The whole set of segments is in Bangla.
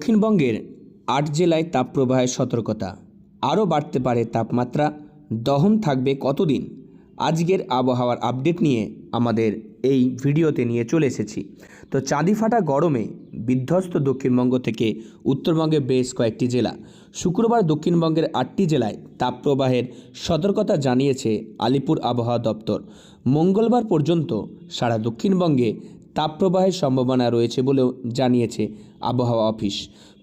দক্ষিণবঙ্গের ৮ জেলায় তাপপ্রবাহের সতর্কতা। আরও বাড়তে পারে তাপমাত্রা। দহন থাকবে কতদিন? আজকের আবহাওয়ার আপডেট নিয়ে আমাদের এই ভিডিওতে নিয়ে চলে এসেছি। তো চাঁদি ফাটা গরমে বিধ্বস্ত দক্ষিণবঙ্গ থেকে উত্তরবঙ্গের বেশ কয়েকটি জেলা। শুক্রবার দক্ষিণবঙ্গের ৮টি জেলায় তাপপ্রবাহের সতর্কতা জানিয়েছে আলিপুর আবহাওয়া দপ্তর। মঙ্গলবার পর্যন্ত সারা দক্ষিণবঙ্গে তাপপ্রবাহের সম্ভাবনা রয়েছে বলেও জানিয়েছে আবহাওয়া অফিস।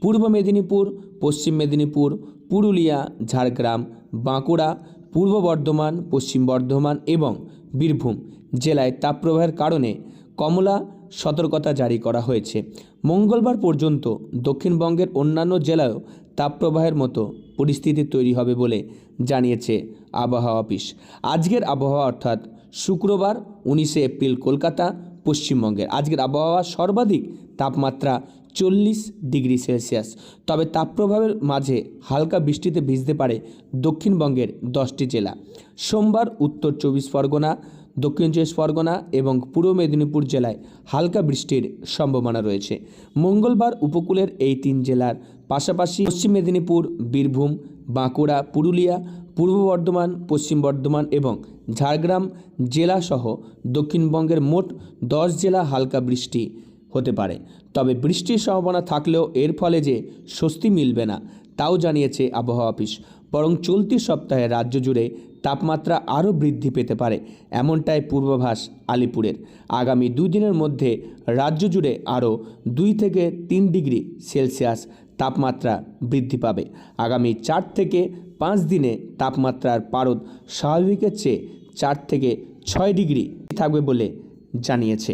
পূর্ব মেদিনীপুর, পশ্চিম মেদিনীপুর, পুরুলিয়া, ঝাড়গ্রাম, বাঁকুড়া, পূর্ব বর্ধমান, পশ্চিম বর্ধমান এবং বীরভূম জেলায় তাপপ্রবাহের কারণে কমলা সতর্কতা জারি করা হয়েছে। মঙ্গলবার পর্যন্ত দক্ষিণবঙ্গের অন্যান্য জেলায়ও তাপপ্রবাহের মতো পরিস্থিতি তৈরি হবে বলে জানিয়েছে আবহাওয়া অফিস। আজকের আবহাওয়া অর্থাৎ শুক্রবার 19শে এপ্রিল কলকাতা পশ্চিমবঙ্গের আজকের আবহাওয়া সর্বাধিক তাপমাত্রা 40 ডিগ্রি সেলসিয়াস। তবে তাপপ্রবাহের মাঝে হালকা বৃষ্টিতে ভিজতে পারে দক্ষিণবঙ্গের 10টি জেলা। সোমবার উত্তর 24 পরগনা, দক্ষিণ 24 পরগনা এবং পূর্ব মেদিনীপুর জেলায় হালকা বৃষ্টির সম্ভাবনা রয়েছে। মঙ্গলবার উপকূলের এই 3 জেলার পাশাপাশি পশ্চিম মেদিনীপুর, বীরভূম, বাঁকুড়া, পুরুলিয়া, পূর্ব বর্ধমান, পশ্চিম বর্ধমান এবং ঝাড়গ্রাম জেলাসহ দক্ষিণবঙ্গের মোট 10 জেলা হালকা বৃষ্টি হতে পারে। তবে বৃষ্টির সম্ভাবনা থাকলেও এর ফলে যে স্বস্তি মিলবে না তাও জানিয়েছে আবহাওয়া অফিস। বরং চলতি সপ্তাহে রাজ্য জুড়ে তাপমাত্রা আরও বৃদ্ধি পেতে পারে, এমনটাই পূর্বাভাস আলিপুরের। আগামী 2 দিনের মধ্যে রাজ্য জুড়ে আরও 2 থেকে 3 ডিগ্রি সেলসিয়াস তাপমাত্রা বৃদ্ধি পাবে। আগামী 4 থেকে 5 দিনে তাপমাত্রার পারদ স্বাভাবিকের চেয়ে 4 থেকে 6 ডিগ্রি থাকবে বলে জানিয়েছে।